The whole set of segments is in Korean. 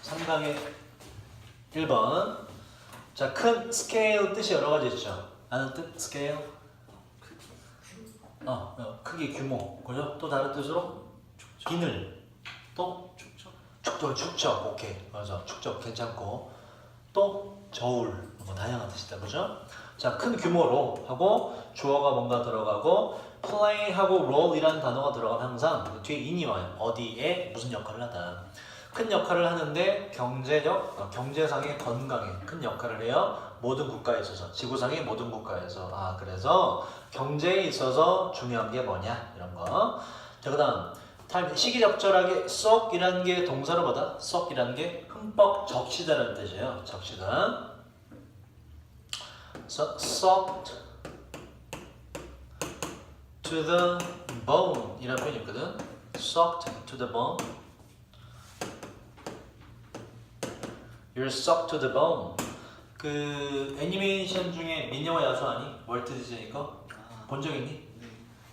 3강의 1번. 자, 큰 스케일 뜻이 여러 가지 있죠. 아는 뜻? 스케일? 크기, 규모. 그죠? 또 다른 뜻으로? 비늘. 또? 축적. 오케이. 맞아. 축적 괜찮고. 또? 저울. 뭐 다양한 뜻이다. 그죠? 자, 큰 규모로 하고 주어가 뭔가 들어가고 play하고 role이라는 단어가 들어가면 항상 그 뒤에 in이 와요. 어디에 무슨 역할을 하다. 큰 역할을 하는데 경제상의 건강에 큰 역할을 해요. 모든 국가에 있어서, 지구상의 모든 국가에서. 그래서 경제에 있어서 중요한 게 뭐냐 이런 거. 자, 그다음 시기적절하게 썩이라는 게 동사로 보다 썩이라는 게 흠뻑 적시다라는 뜻이에요. 적시다. So, soaked to the bone 이라는 표현이 있거든. soaked to the bone. You're soaked to the bone. 그 애니메이션 중에 미녀와 야수 아니? 월트 디즈니 거? 본 적 있니?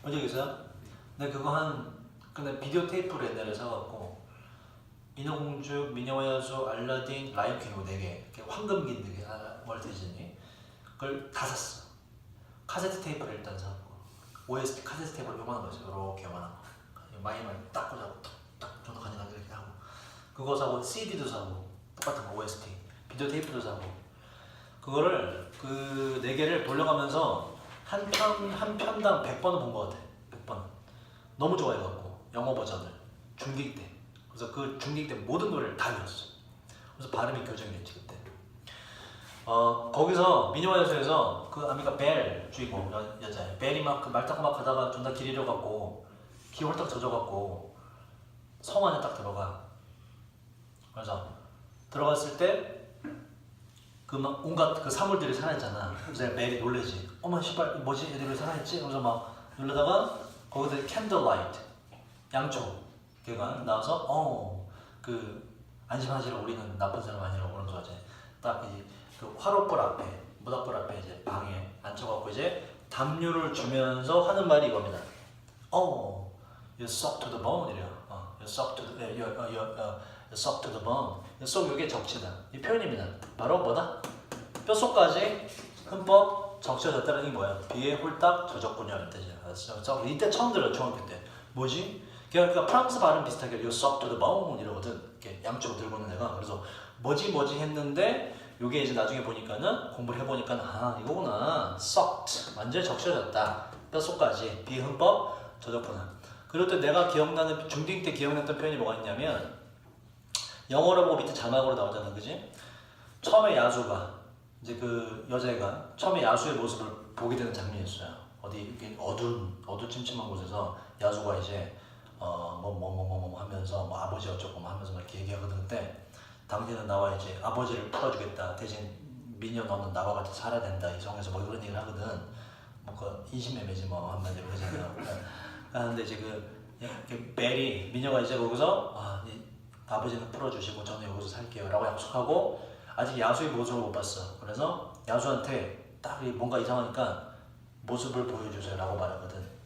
본 적 있어요? 근데 그거 근데 비디오 테이프로 옛날에 사갖고 인어공주, 미녀와 야수, 알라딘, 라이언 킹 이거 4개 황금긴 4개 월트 디즈니 그걸 다 샀어. 카세트 테이프를 일단 사갖고 OST 카세트 테이프를 요만한 거 있어요. 이렇게 요만한 거 마이만 딱 꽂아고 탁탁 저도 간지나게 이렇게 하고 그거 사고 CD도 사고 똑같은 거 OST 비디오 테이프도 사고 그거를 그 4개를 돌려가면서 한 편당 100번은 본 것 같아. 100번. 너무 좋아해갖고 영어 버전을 중딩 때. 그래서 그 중딩 때 모든 노래를 다 외웠어. 그래서 발음이 교정이 됐지 그때. 거기서 미녀와 야수에서 그 아미가 벨 주인공 여자애 벨이 막 그 말 타고 막 가다가 존나 길 잃어갖고 기 홀딱 젖어갖고 성 안에 딱 들어가. 그래서 들어갔을 때 그 막 온갖 그 사물들이 살아있잖아. 그래서 벨이 놀래지. 어머 씨발 뭐지 애들이 왜 살아있지? 그래서 막 놀라다가 거기서 캔들라이트 양초 걔가 나와서 그 안심하시라 우리는 나쁜 사람 아니라고 그런 거지. 딱 이제 그 화롯불 앞에 모닥불 앞에 이제 방에 앉혀갖고 이제 담요를 주면서 하는 말이 이겁니다. You suck to the bone 이래요. You suck to the you suck to the bone. 속 이게 적치다. 이 표현입니다. 바로 뭐다? 뼛속까지 흠뻑 적셔졌다는 게 뭐야? 비에 홀딱 젖었군요 이런 뜻이야. 이때 처음 들어 중학교 때. 뭐지? 그러니까 프랑스 발음 비슷하게 you suck to the bone 이러거든. 이렇게 양쪽으로 들고 있는 애가. 그래서 뭐지 했는데 요게 이제 나중에 보니까는 공부를 해보니까 이거구나. sucked 완전히 적셔졌다. 뼛속까지 비 흠뻑 젖었구나. 그럴 때 내가 기억나는 중딩 때 기억났던 표현이 뭐가 있냐면 영어로 보고 밑에 자막으로 나오잖아, 그지? 처음에 야수가 이제 그 여자애가 처음에 야수의 모습을 보게 되는 장면이 있어요. 어디 이렇게 어두침침한 곳에서 야수가 이제 하면서 뭐 아버지 어쩌고 하면서 막 이렇게 얘기하거든. 그때 당신은 나와 이제 아버지를 풀어주겠다. 대신 미녀 너는 나와 같이 살아야 된다. 이 성에서 뭐 이런 얘기를 하거든. 그 인신매매지 뭐 한마디로 그러잖아요. 근데 이제 그 벨이 미녀가 이제 거기서 아버지는 풀어주시고 저는 여기서 살게요 라고 약속하고 아직 야수의 모습을 못 봤어. 그래서 야수한테 딱 뭔가 이상하니까 모습을 보여주세요 라고 말하거든.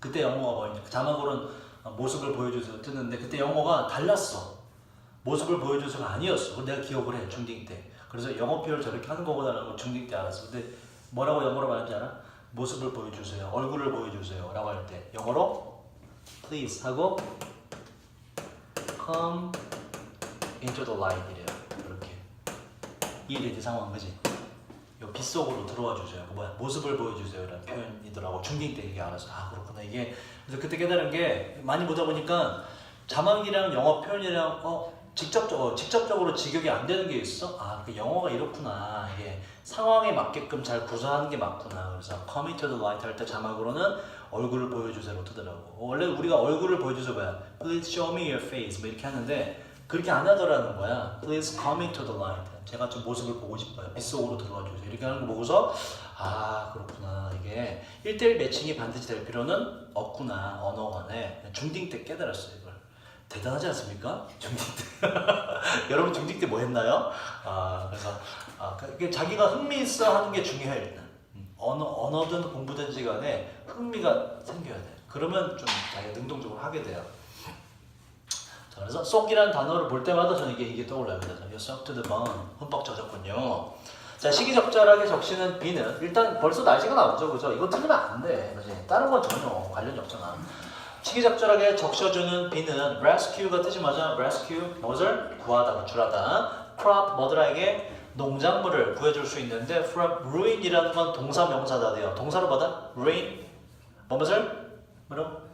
그때 영어가 뭐였냐 자막으로는 모습을 보여주세요 뜨는데 그때 영어가 달랐어. 모습을 보여주세요가 아니었어. 내가 기억을 해 중딩 때. 그래서 영어 표현을 저렇게 하는 거구나라고 중딩 때 알았어. 근데 뭐라고 영어로 말하는지 알아? 모습을 보여주세요 얼굴을 보여주세요 라고 할 때 영어로 please 하고 come into the light 이래요. 이렇게 이해되지 상황 그지? 요 빗속으로 들어와 주세요. 뭐야 모습을 보여주세요 이런 표현이더라고. 중딩 때 이게 알아서 그렇구나 이게. 그래서 그때 깨달은 게 많이 보다 보니까 자막이랑 영어 표현이랑 직접적으로 직역이 안 되는 게 있어. 그 영어가 이렇구나. 이게 상황에 맞게끔 잘 구사하는 게 맞구나. 그래서 come into the light 할 때 자막으로는 얼굴을 보여주세요로 뜨더라고. 원래 우리가 얼굴을 보여주세요 뭐야? Please show me your face 뭐 이렇게 하는데 그렇게 안 하더라는 거야. Please come into the light. 제가 좀 모습을 보고 싶어요. 빗속으로 들어와 주세요. 이렇게 하는 거 보고서 그렇구나. 이게 1:1 매칭이 반드시 될 필요는 없구나. 언어 간에. 중딩 때 깨달았어요 이걸. 대단하지 않습니까? 중딩 때. 여러분 중딩 때 뭐 했나요? 그래서 자기가 흥미 있어 하는 게 중요해 일단. 언어든 공부든지 간에 흥미가 생겨야 돼. 그러면 좀 자기가 능동적으로 하게 돼요. 자, 자, 그래서 쏙이라는 단어를 볼 때마다 저는 이게 떠올라요. 그래서 you soak to the bone. 흠뻑 젖었군요. 자, 시기적절하게 적시는 be는 일단 벌써 날씨가 나오죠. 그죠? 이거 틀리면 안 돼. 그지? 다른 건 전혀 관련이 없잖아. 시기적절하게 적셔주는 be는 rescue가 뜻이 맞아. rescue, 무엇을? 구하다, 구출하다. crop, 뭐더라에게? 농작물을 구해줄 수 있는데 from ruin이라는 건 동사 명사다 돼요. 동사로 받아? ruin, 무엇을? 뭐라고?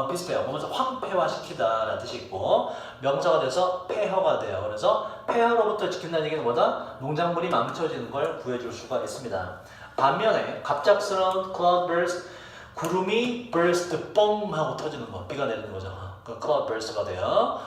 비슷해요. 뭐면서 황폐화시키다 라는 뜻이 있고 명사가 돼서 폐허가 돼요. 그래서 폐허로부터 지킨다는 얘기는 뭐다? 농작물이 망쳐지는 걸 구해줄 수가 있습니다. 반면에 갑작스러운 cloud burst, 구름이 burst 뻥 하고 터지는 거, 비가 내리는 거죠. 그 cloud burst가 돼요.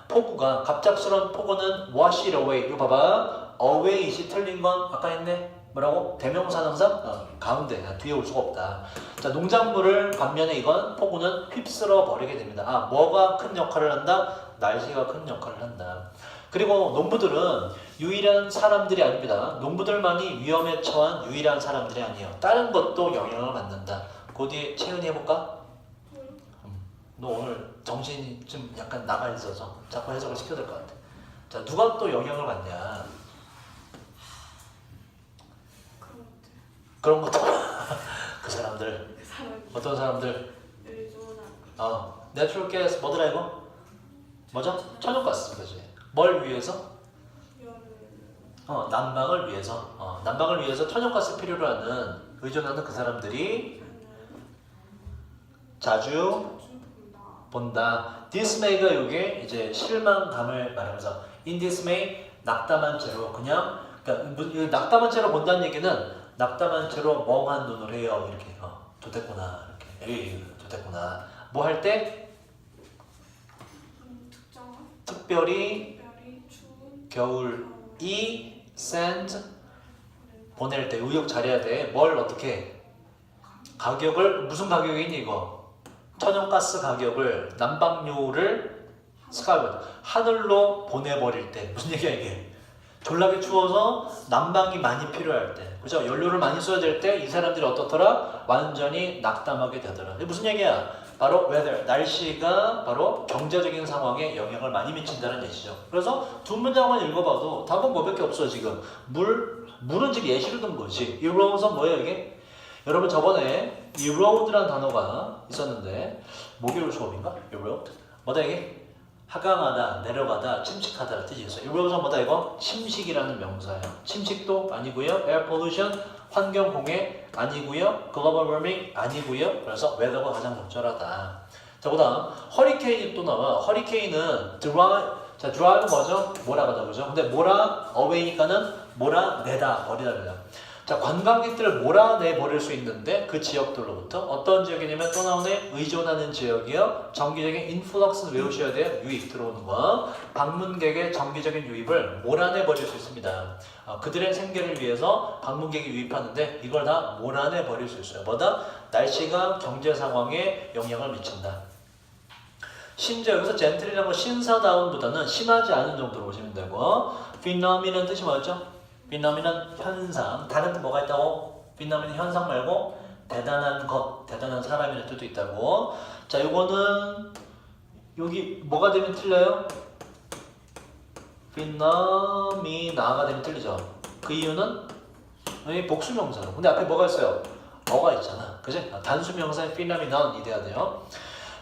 폭우가 갑작스러운 폭우는 wash it away. 이거 봐봐. away이 틀린 건 아까 했네. 뭐라고? 대명사 항상 가운데 뒤에 올 수가 없다. 자, 농작물을 반면에 이건 폭우는 휩쓸어 버리게 됩니다. 뭐가 큰 역할을 한다? 날씨가 큰 역할을 한다. 그리고 농부들은 유일한 사람들이 아닙니다. 농부들만이 위험에 처한 유일한 사람들이 아니에요. 다른 것도 영향을 받는다. 그 뒤에 채은이 해볼까? 너 오늘 정신이 좀 약간 나가 있어서 자꾸 해석을 시켜야 될 것 같아. 자, 누가 또 영향을 받냐? 그런 것도 그 사람들 어떤 사람들 내추럴 가스 뭐더라 이거? 뭐죠? 천연가스 그지? 뭘 위해서? 난방을 위해서 난방을 위해서 천연가스 필요로 하는 의존하는 그 사람들이 자주 본다. dismay가 요게 이제 실망감을 말하면서 in dismay 낙담한 채로 그냥 그러니까 낙담한 채로 본다는 얘기는 낙담한 채로 멍한 눈을 해요. 이렇게 좋댔구나 이렇게 에이 좋댔구나 뭐 할 때? 특별히 겨울이 send 보낼 때 의욕 잘해야 돼. 뭘 어떻게 가격을 무슨 가격이니 이거 천연가스 가격을 난방료를 스카이워드 하늘로 보내버릴 때 무슨 얘기야 이게 졸라게 추워서 난방이 많이 필요할 때 그죠? 연료를 많이 써야 될 때 이 사람들이 어떻더라? 완전히 낙담하게 되더라. 이게 무슨 얘기야? 바로 weather, 날씨가 바로 경제적인 상황에 영향을 많이 미친다는 얘기죠. 그래서 두 문장만 읽어봐도 답은 뭐밖에 없어 지금. 물은 지금 예시로 든 거지. erode는 뭐예요 이게? 여러분 저번에 erode라는 단어가 있었는데 목요일 수업인가? erode? 뭐다 이게? 하강하다, 내려가다, 침식하다라는 뜻이 있어요. erosion 뭐다 이거? 침식이라는 명사예요. 침식도 아니고요. air pollution, 환경공해 아니고요. global warming 아니고요. 그래서 weather가 가장 적절하다. 자, 그다음 허리케인이 또 나와. 허리케인은 자, drive는 뭐죠? 몰아가다 그죠? 근데 몰아 away니까는 몰아내다, 버리다 그래요. 자, 관광객들을 몰아내 버릴 수 있는데 그 지역들로부터 어떤 지역이냐면 또 나오네 의존하는 지역이요. 정기적인 인플럭스는 외우셔야 돼요. 유입 들어오는 거. 방문객의 정기적인 유입을 몰아내 버릴 수 있습니다. 그들의 생계를 위해서 방문객이 유입하는데 이걸 다 몰아내 버릴 수 있어요. 뭐다? 날씨가 경제 상황에 영향을 미친다. 심지어 여기서 젠틀이라는 건 신사다운보다는 심하지 않은 정도로 보시면 되고 phenomenon 뜻이 뭐였죠? phenomenon 현상. 다른 뜻 뭐가 있다고? phenomenon 현상 말고 대단한 것, 대단한 사람이라는 뜻도 있다고. 자, 요거는 여기 뭐가 되면 틀려요? phenomena가 되면 틀리죠. 그 이유는 여기 복수명사로. 근데 앞에 뭐가 있어요? 어가 있잖아. 그지? 단수명사의 phenomenon이 돼야 돼요.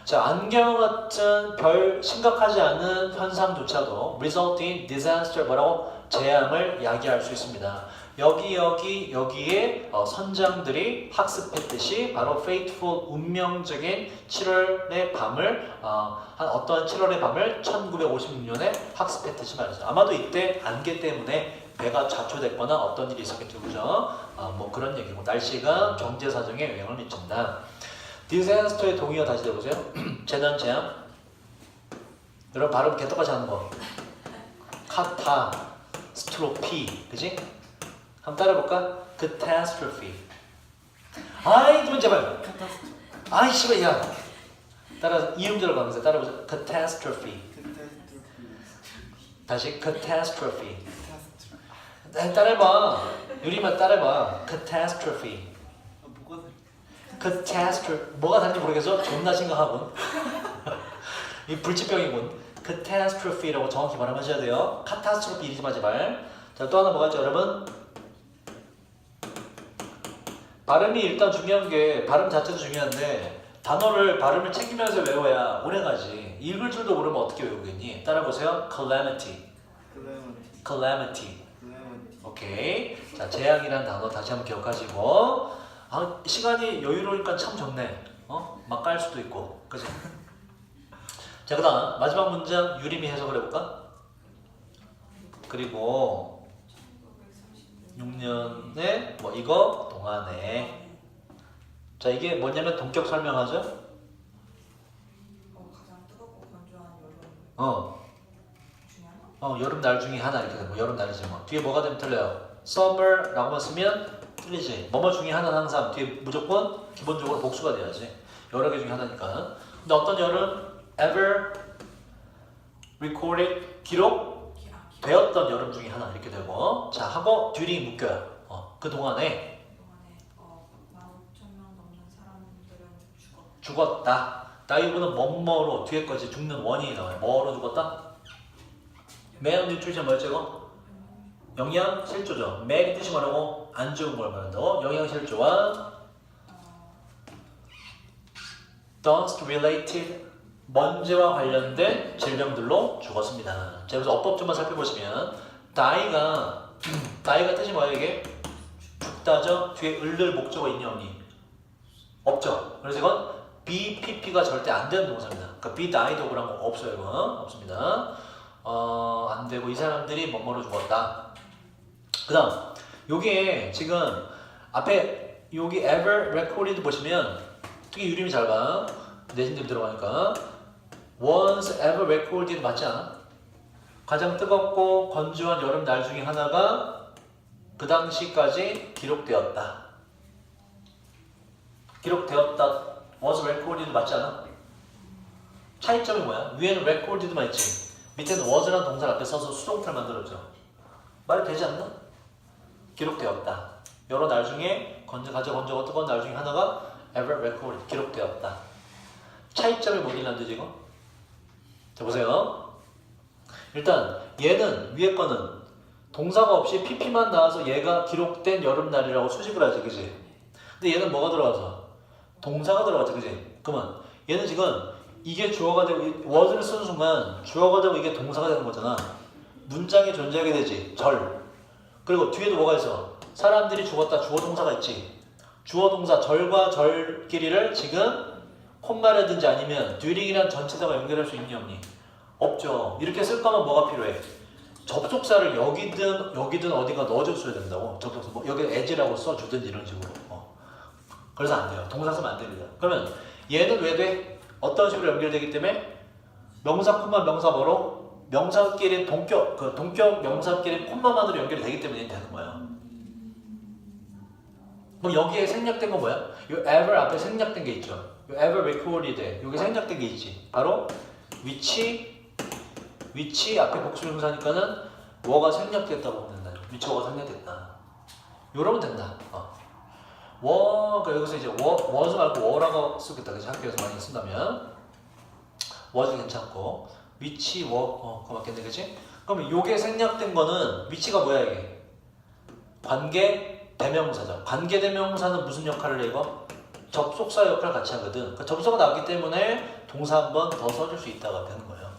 자, 안경 같은 별 심각하지 않은 현상조차도 result in disaster 뭐라고? 재앙을 야기할 수 있습니다. 여기에 선장들이 학습했듯이 바로 fateful 운명적인 7월의 밤을 한 어떤 7월의 밤을 1956년에 학습했듯이 말이죠. 아마도 이때 안개 때문에 배가 좌초됐거나 어떤 일이 있었겠죠, 그죠? 뭐 그런 얘기고 날씨가 경제 사정에 영향을 미친다. 디자스터의 동의어 다시 해보세요. 재난 재앙. 여러분 발음 개떡같이 하는 거. 카타스트로피, 그지? 한번 따라해볼까? catastrophe. 아이 좀 제발. 아이 씨발 야. 따라 이음절을 가면서 따라해보세요. catastrophe. 다시 catastrophe. 따라해봐. 유리만 따라해봐. catastrophe. catastrophe. 뭐가 다른지 모르겠어? 존나 심각하군. 이 불치병이군. catastrophe라고 정확히 발음하셔야 돼요. 카타스트로피 이리지 말. 자, 또 하나 뭐가 있죠, 여러분? 발음이 일단 중요한 게 발음 자체도 중요한데 단어를 발음을 챙기면서 외워야 오래가지. 읽을 줄도 모르면 어떻게 외우겠니? 따라보세요. calamity. calamity. 오케이. 자, 재앙이라는 단어 다시 한번 기억하시고. 아, 시간이 여유로우니까 참 좋네. 막 깔 수도 있고. 그치? 자, 그 다음 마지막 문장 유림이 해석을 해볼까? 그리고 6년에 뭐 이거 동안에. 자, 이게 뭐냐면 동격 설명하죠? 가장 뜨겁고 건조한 여름 여름 날 중에 하나 이렇게 되고 여름 날이지 뭐. 뒤에 뭐가 되면 틀려요? summer라고만 쓰면 틀리지. 뭐뭐 중에 하나는 항상 뒤에 무조건 기본적으로 복수가 돼야지. 여러 개 중에 하나니까. 근데 어떤 여름? ever recorded 기록되었던 여름 중에 하나 이렇게 되고. 자, 하고 during 묶여요. 그 동안에 15,000명 넘는 사람들은 죽었다. 나이브는 뭐뭐로 뒤에 거지 죽는 원인이 나와요. 뭐로 죽었다? malnutrition 뭐였죠 이거? 영양실조죠. mal이 뜻이 뭐라고? 안 좋은 걸 말한다고. 영양실조와 dust related 먼지와 관련된 질병들로 죽었습니다. 자, 그래서 어법 좀만 살펴보시면 die가 뜻이 뭐예요 이게? 죽다죠? 뒤에 을을 목적어 있니 없니? 없죠. 그래서 이건 BPP가 절대 안 되는 동사입니다. 그러니까 be died도 그런 거 없어요. 이건 없습니다. 안 되고 이 사람들이 뭐뭐로 죽었다. 그 다음 여기에 지금 앞에 여기 ever recorded 보시면 특히 유림이 잘 봐. 내신들 들어가니까 once ever recorded 맞지 않아? 가장 뜨겁고 건조한 여름 날 중에 하나가 그 당시까지 기록되었다. 기록되었다. was recorded 맞지 않아? 차이점이 뭐야? 위에는 recorded만 있지. 밑에는 was라는 동사를 앞에 써서 수동태를 만들었죠. 말이 되지 않나? 기록되었다. 여러 날 중에 건조하고 뜨거운 날 중에 하나가 ever recorded 기록되었다. 차이점이 뭐길란데 지금? 자, 보세요. 일단 얘는 위에 거는 동사가 없이 pp만 나와서 얘가 기록된 여름날이라고 수식을 하지, 그지? 근데 얘는 뭐가 들어가서? 동사가 들어가지, 그지? 그러면 얘는 지금 이게 주어가 되고 was를 쓰는 순간 주어가 되고 이게 동사가 되는 거잖아. 문장에 존재하게 되지. 절. 그리고 뒤에도 뭐가 있어? 사람들이 죽었다. 주어 동사가 있지. 주어 동사 절과 절끼리를 지금 콤마라든지 아니면 during이란 전체다가 연결할 수 있니 없니? 없죠. 이렇게 쓸 거면 뭐가 필요해? 접속사를 여기든 어디가 넣어줬어야 된다고. 접속사 뭐 여기 as라고 써주든지 이런 식으로. 그래서 안 돼요. 동사 쓰면 안 됩니다. 그러면 얘는 왜 돼? 어떤 식으로 연결되기 때문에 명사 콤마 명사 뭐로 명사끼리 동격 명사끼리 콤마만으로 연결이 되기 때문에 되는 거예요. 그럼 여기에 생략된 건 뭐야? 이 ever 앞에 생략된 게 있죠. 이 ever recorded 여기 생략된 게 있지. 바로 which 앞에 복수명사니까는 뭐가 생략됐다고 보면 된다. which가 생략됐다. 이러면 된다. 여기서 이제 was 말고 were라고 쓰겠다. 그래서 학교에서 많이 쓴다면 was 괜찮고 which 그거 맞겠네, 그치? 그럼 요게 생략된 거는 which가 뭐야 이게? 관계 대명사죠. 관계 대명사는 무슨 역할을 해 이거? 접속사 역할을 같이 하거든. 그러니까 접속사가 나왔기 때문에 동사 한 번 더 써줄 수 있다가 되는 거예요.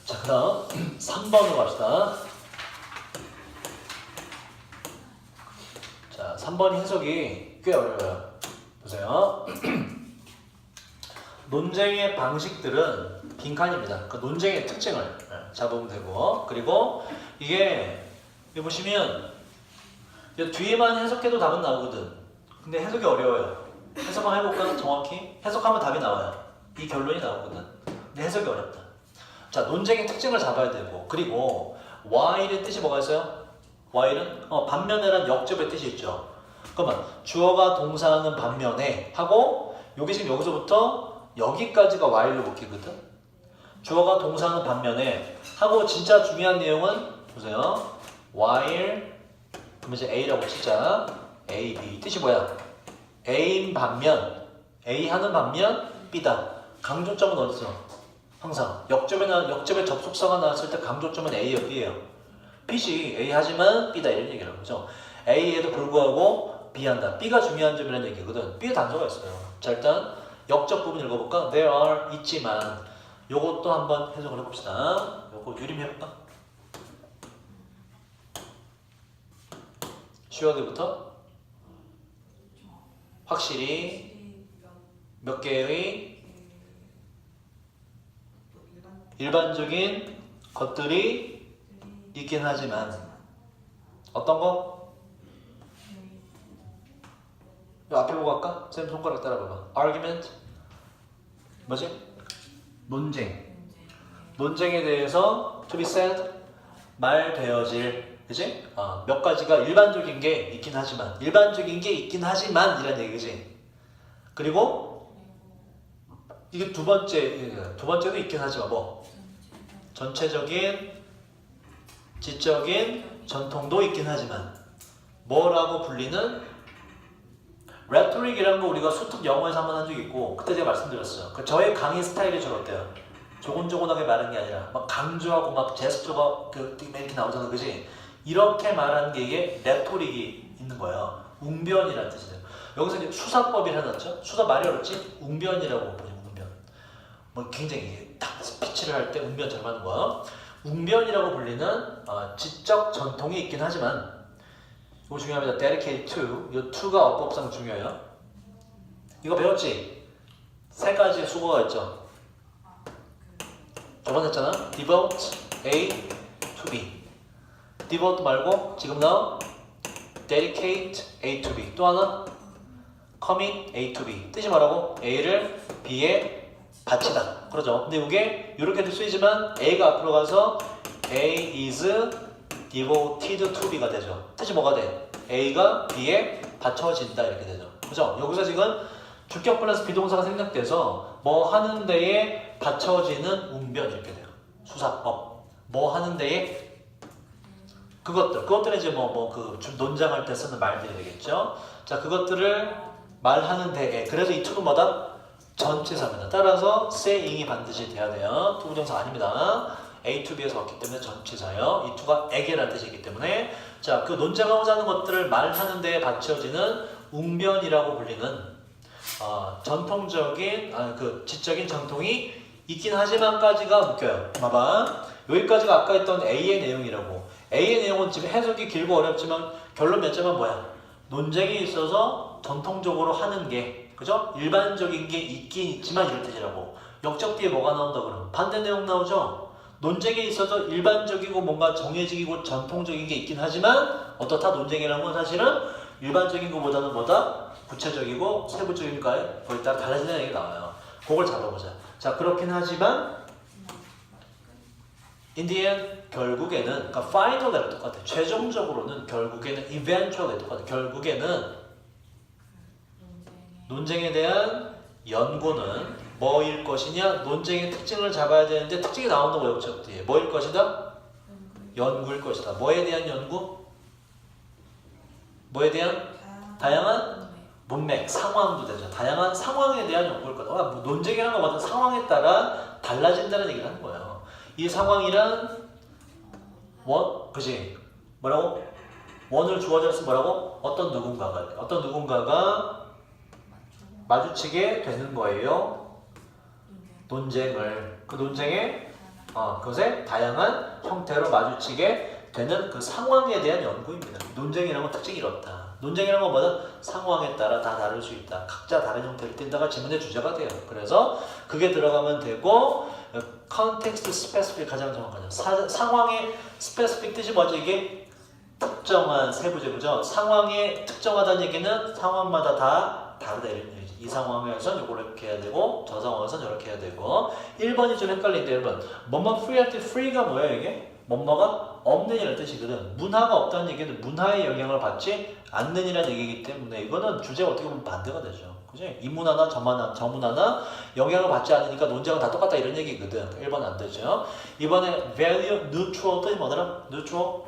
자, 그 다음 3번으로 갑시다. 자, 3번 해석이 꽤 어려워요. 보세요. 논쟁의 방식들은 빈칸입니다. 그 논쟁의 특징을 잡으면 되고, 그리고 이게 여기 보시면 뒤에만 해석해도 답은 나오거든. 근데 해석이 어려워요. 해석 한번 해볼까? 정확히 해석하면 답이 나와요. 이 결론이 나오거든. 근데 해석이 어렵다. 자, 논쟁의 특징을 잡아야 되고, 그리고 while의 뜻이 뭐가 있어요? while은 반면에란 역접의 뜻이 있죠. 그러면 주어가 동사하는 반면에 하고 여기 지금 여기서부터 여기까지가 while로 묶이거든. 주어가 동사하는 반면에 하고 진짜 중요한 내용은 보세요. while 그럼 이제 A라고 치자. A, B 뜻이 뭐야? A인 반면 A 하는 반면 B다. 강조점은 어디 있어? 항상 역접의 접속사가 나왔을 때 강조점은 A예요, B예요. B지 A 하지만 B다 이런 얘기라고 그죠? A에도 불구하고 B 한다. B가 중요한 점이라는 얘기거든. B에 단서가 있어요. 자 일단 역접 부분 읽어볼까? There are 있지만 요것도 한번 해석을 해봅시다. 요거 유림해볼까? 쉬워드부터 확실히 몇 개의 일반적인 것들이 있긴 하지만 어떤 거? 요 앞에 보고 할까? 쌤 손가락 따라봐봐. argument 뭐지? 논쟁에 대해서 to be said 말되어질 그지? 몇 가지가 일반적인 게 있긴 하지만 이란 얘기지. 그리고 이게 두 번째도 있긴 하지만 뭐 전체적인 지적인 전통도 있긴 하지만 뭐라고 불리는 레토릭이라는 거 우리가 수특 영어에서 한번 한 적이 있고 그때 제가 말씀드렸어요. 저의 강의 스타일이 저렇대요. 조곤조곤하게 말하는 게 아니라 막 강조하고 막 제스처가 이렇게 나오잖아, 그지? 이렇게 말하는 게 이게 레토릭이 있는 거예요. 웅변이라는 뜻이에요. 여기서 이제 수사법이 해놨죠. 수사 말이 어렵지? 웅변이라고 보죠. 웅변. 뭐 굉장히 딱 스피치를 할 때 웅변 잘 맞는 거야. 웅변이라고 불리는 지적 전통이 있긴 하지만 이거 중요합니다. dedicate to. 이 to가 어법상 중요해요. 이거 배웠지? 세 가지 수거가 있죠. 저번에 했잖아. devote A to B. devote 말고 지금 나온 dedicate A to B. 또 하나 commit A to B. 뜻이 뭐라고? A를 B에 바치다. 그러죠. 근데 이게 이렇게도 쓰이지만 A가 앞으로 가서 A is devoted to B가 되죠. 뜻이 뭐가 돼? A가 B에 바쳐진다 이렇게 되죠. 그죠? 여기서 지금 주격 플러스 비동사가 생략돼서 뭐 하는 데에 바쳐지는 웅변 이렇게 돼요. 수사법. 뭐 하는 데에 그것들은 이제 그 논장할 때 쓰는 말들이 되겠죠. 자, 그것들을 말하는 데에 그래서 이 to는 뭐다? 전치사입니다. 따라서 saying이 반드시 돼야 돼요. 투부정사 아닙니다. A to B에서 왔기 때문에 전치사예요. 이 to가 에게라는 뜻이기 때문에 자, 그 논쟁하고자 하는 것들을 말하는 데에 바쳐지는 웅변이라고 불리는 전통적인 그 지적인 전통이 있긴 하지만까지가 묶여요. 봐봐. 여기까지가 아까 했던 A의 내용이라고. A의 내용은 지금 해석이 길고 어렵지만 결론 몇 점은 뭐야? 논쟁이 있어서 전통적으로 하는 게 그죠? 일반적인 게 있긴 있지만 이런 뜻이라고. 역적 뒤에 뭐가 나온다 그러면 반대 내용 나오죠? 논쟁에 있어서 일반적이고 뭔가 정해지고 전통적인 게 있긴 하지만 어떻다? 논쟁이라는 건 사실은 일반적인 것보다는 뭐다? 구체적이고 세부적인 거에 거기에 따라 달라지는 얘기가 나와요. 그걸 잡아보자. 자, 그렇긴 하지만 in the end 결국에는 그러니까 finally가 똑같아. 최종적으로는 결국에는 eventually 똑같아. 결국에는 논쟁에 대한 연구는 뭐일 것이냐? 논쟁의 특징을 잡아야 되는데 특징이 나온다고 역적 뒤에 뭐일 것이다? 연구일 것이다. 뭐에 대한 연구? 뭐에 대한? 다양한 문맥, 상황도 되죠. 다양한 상황에 대한 연구일 거다. 뭐 논쟁이라는 것보다 상황에 따라 달라진다는 얘기를 하는 거예요. 이 상황이란 원, 그지? 뭐라고? 원을 주어져서 뭐라고? 어떤 누군가가 마주치게 되는 거예요. 논쟁을. 그 논쟁에 그것의 다양한 형태로 마주치게 되는 그 상황에 대한 연구입니다. 논쟁이라는 건 특징이 이렇다. 논쟁이라는 건 뭐다? 상황에 따라 다 다를 수 있다. 각자 다른 형태를 띈다가 지문의 주제가 돼요. 그래서 그게 들어가면 되고 context specific 가장 정확하죠. 상황의 specific 뜻이 뭐지? 이게 특정한 세부제고죠. 상황에 특정하다는 얘기는 상황마다 다 다르다 이런 얘기죠. 이 상황에서는 이걸 이렇게 해야 되고 저 상황에서는 이렇게 해야 되고 1번이 좀 헷갈린데 1번 뭐뭐 free 할 때 free가 뭐야 이게? 뭐뭐가 없는 이라는 뜻이거든. 문화가 없다는 얘기는 문화의 영향을 받지 않는 이라는 얘기이기 때문에 이거는 주제가 어떻게 보면 반대가 되죠. 그지? 이 문화나 저 문화나 영향을 받지 않으니까 논쟁은 다 똑같다 이런 얘기거든. 1번 안 되죠. 이번에 value neutral 뜻이 뭐더라? neutral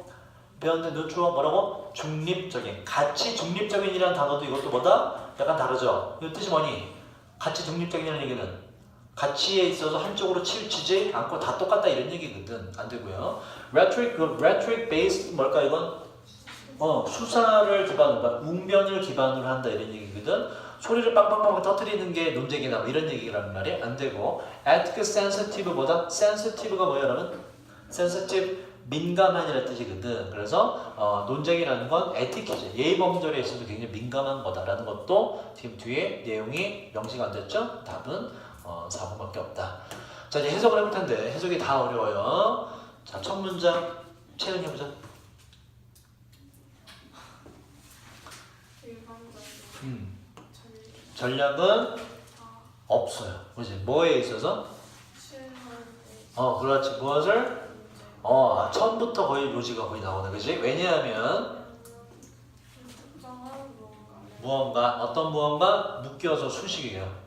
배웠는데 neutral 뭐라고? 중립적인. 가치 중립적인이라는 단어도 이것도 뭐다? 약간 다르죠. 이 뜻이 뭐니? 가치 중립적인이라는 얘기는 가치에 있어서 한쪽으로 치우치지 않고 다 똑같다 이런 얘기거든. 안 되고요. rhetoric based 뭘까 이건? 수사를 기반으로, 웅변을 기반으로 한다 이런 얘기거든. 소리를 빵빵빵 터뜨리는 게 논쟁이나 뭐 이런 얘기란 말이야. 안 되고. ethic sensitive보다 sensitive가 뭐야 여러분? sensitive 민감한이라는 뜻이거든. 그래서 논쟁이라는 건 에티켓이죠. 예의범절에 있어서 굉장히 민감한 거다라는 것도 지금 뒤에 내용이 명시가 안 됐죠? 답은 4번밖에 없다. 자 이제 해석을 해볼 텐데 해석이 다 어려워요. 자 첫 문장 채은이 해보자. 전략은 없어요. 그렇지? 뭐에 있어서? 그렇지. 무엇을? 처음부터 거의 요지가 거의 나오네. 그지? 왜냐하면 무언가, 어떤 무언가 묶여서 수식이에요.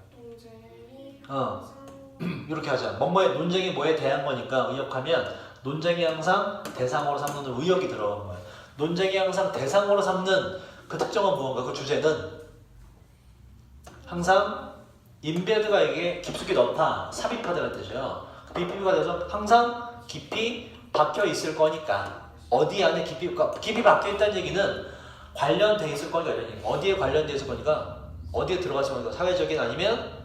이렇게 하자. 뭐뭐의 논쟁이 뭐에 대한 거니까 의역하면 논쟁이 항상 대상으로 삼는 의역이 들어간 거예요. 논쟁이 항상 대상으로 삼는 그 특정한 무언가, 그 주제는 항상 인베드가 이게 깊숙이 넣다, 삽입하다는 뜻이에요. BP가 돼서 항상 깊이 박혀 있을 거니까 어디 안에 깊이 박혀 있다는 얘기는 관련돼 있을 거니까 이런 얘기. 어디에 관련돼 있을 거니까 어디에 들어가 있을 거니까 사회적인 아니면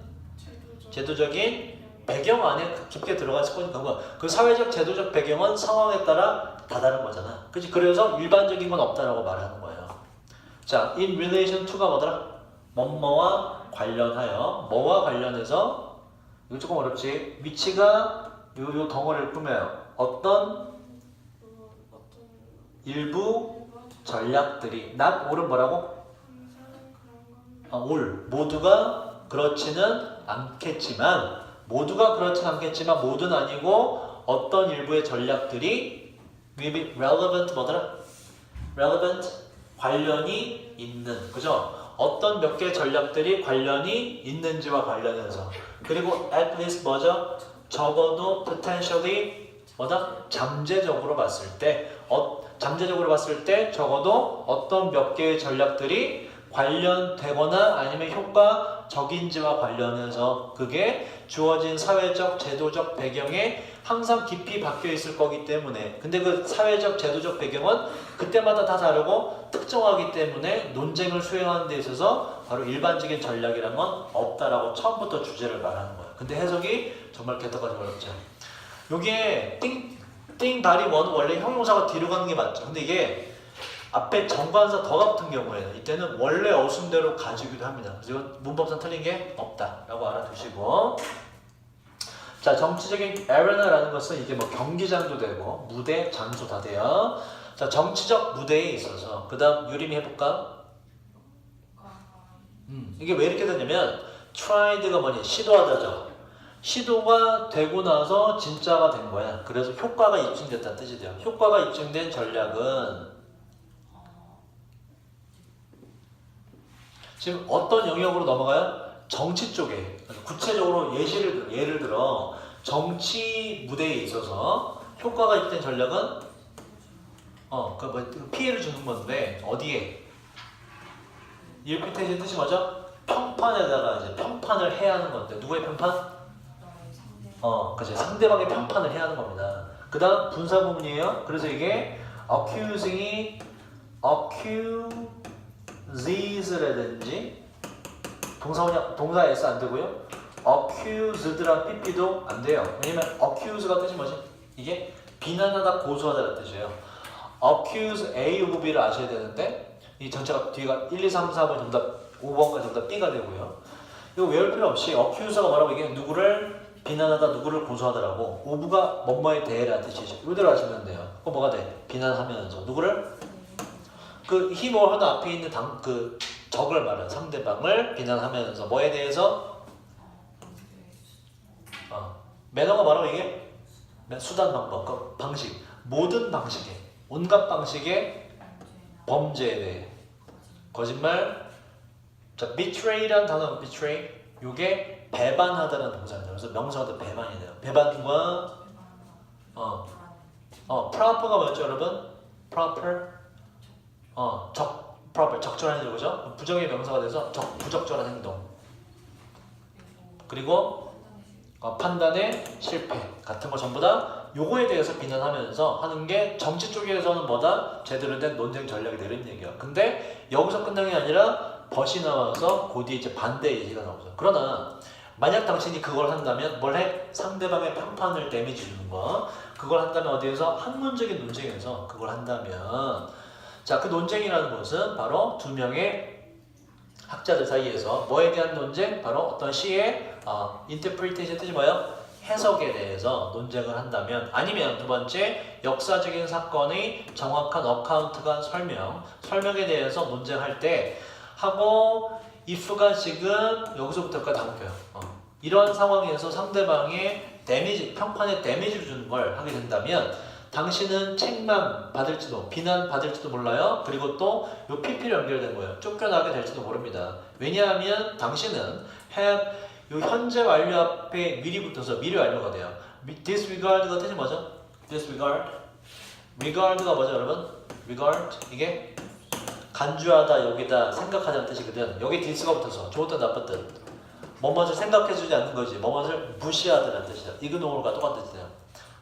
제도적인 배경 안에 깊게 들어가 있을 거니까 그 사회적 제도적 배경은 상황에 따라 다 다른 거잖아. 그렇지? 그래서 일반적인 건 없다라고 말하는 거예요. 자, in relation to가 뭐더라? 뭐뭐와 관련하여 뭐와 관련해서 이거 조금 어렵지. 위치가 요 덩어리를 꾸며요. 어떤 일부 전략들이 not all은 뭐라고? all 모두가 그렇지는 않겠지만 모두는 아니고 어떤 일부의 전략들이 will be relevant 뭐더라? relevant 관련이 있는 그죠? 어떤 몇 개의 전략들이 관련이 있는지와 관련해서 그리고 at least 뭐죠? 적어도 potentially 뭐다? 잠재적으로 봤을 때 적어도 어떤 몇 개의 전략들이 관련되거나 아니면 효과적인지와 관련해서 그게 주어진 사회적 제도적 배경에 항상 깊이 박혀 있을 거기 때문에 근데 그 사회적 제도적 배경은 그때마다 다 다르고 특정하기 때문에 논쟁을 수행하는 데 있어서 바로 일반적인 전략이란 건 없다라고 처음부터 주제를 말하는 거예요. 근데 해석이 정말 개떡같이 어렵죠. 요게 띵다리 원은 원래 형용사가 뒤로 가는 게 맞죠. 근데 이게 앞에 정관사 더 같은 경우에는 이때는 원래 어순대로 가지기도 합니다. 그래서 이건 문법상 틀린 게 없다라고 알아두시고 자 정치적인 arena라는 것은 이게 뭐 경기장도 되고 무대, 장소 다 돼요. 자 정치적 무대에 있어서 그 다음 유림이 해볼까? 이게 왜 이렇게 되냐면 tried가 뭐니? 시도하다죠. 시도가 되고 나서 진짜가 된 거야. 그래서 효과가 입증됐다는 뜻이 돼요. 효과가 입증된 전략은 지금 어떤 영역으로 넘어가요? 정치 쪽에 구체적으로 예를 들어 정치 무대에 있어서 효과가 입증된 전략은 피해를 주는 건데 어디에? 일피테이션 뜻이 뭐죠? 평판에다가 이제 평판을 해야 하는 건데 누구의 평판? 그치 상대방의 평판을 해야 하는 겁니다. 그 다음 분사 구문이에요. 그래서 이게 accusing이 accuses라든지 동사 s 안 되고요. accused랑 pp도 안 돼요. 왜냐면 accuse가 뜻이 뭐지? 이게 비난하다 고소하다는 뜻이에요. accuse A of B를 아셔야 되는데 이 전체가 뒤가 1, 2, 3, 4번 정답 5번까지 정답 B가 되고요. 이거 외울 필요 없이 accuse가 뭐라고 이게 누구를 비난하다 누구를 고소하더라고. 오브가 뭐뭐에 대해라는 뜻이죠. 이대로 하시면 돼요. 그거 뭐가 돼? 비난하면서 누구를? 그 힘을 하는 앞에 있는 그 적을 말하는 상대방을 비난하면서 뭐에 대해서? 매너가 뭐라고 이게? 수단 방법, 그 방식, 모든 방식에 온갖 방식의 범죄에 대해 거짓말. 자, betray라는 단어 betray. 요게 배반하다는 동사입니다. 그래서 명사가 배반이 돼요. 배반과 proper가 뭐였죠, 여러분? proper proper 적절한 일 그죠? 부정의 명사가 돼서 부적절한 행동. 그리고 판단의 실패 같은 거 전부 다 요거에 대해서 비난하면서 하는 게 정치 쪽에서는 뭐다? 제대로 된 논쟁 전략이 되는 얘기야. 근데 여기서 끝난 게 아니라 벗이 나와서 그 뒤에 이제 반대 얘기가 나오죠. 그러나 만약 당신이 그걸 한다면 뭘 해? 상대방의 평판을 데미지 주는 거. 그걸 한다면 어디에서? 학문적인 논쟁에서 그걸 한다면 자, 그 논쟁이라는 것은 바로 두 명의 학자들 사이에서 뭐에 대한 논쟁? 바로 어떤 시의 interpretation 뜻이 뭐예요? 해석에 대해서 논쟁을 한다면 아니면 두 번째 역사적인 사건의 정확한 어카운트가 설명에 대해서 논쟁할 때 하고 if가 지금 여기서부터까지 다 묶여요. 이런 상황에서 상대방의 데미지, 평판에 데미지를 주는 걸 하게 된다면 당신은 책망 받을지도 비난 받을지도 몰라요. 그리고 또 요 PP로 연결된 거예요. 쫓겨나게 될지도 모릅니다. 왜냐하면 당신은 요 현재 완료 앞에 미리 붙어서 미래 완료가 돼요. disregard가 뜻이 뭐죠? disregard. regard가 뭐죠, 여러분? regard 이게 간주하다, 여기다 생각하자는 뜻이거든. 여기 dis가 붙어서 좋든 나쁘든 뭐뭇을 생각해주지 않는 거지. 뭐뭇을 무시하다는 뜻이야. 이그노어가 똑같은 뜻이에요.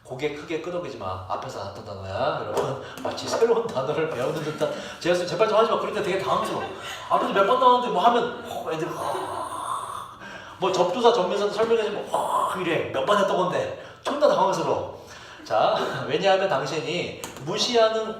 고개 크게 끄덕이지 마. 앞에서 나왔던 단어야. 여러분 마치 새로운 단어를 배우는 듯한. 제발 좀 하지 마. 그러니까 되게 당황스러워. 앞에서 몇 번 나왔는데 뭐 하면 애들 뭐 접두사 전미사도 설명해주면 이래. 몇 번 했던 건데 존나 당황스러워. 자, 왜냐하면 당신이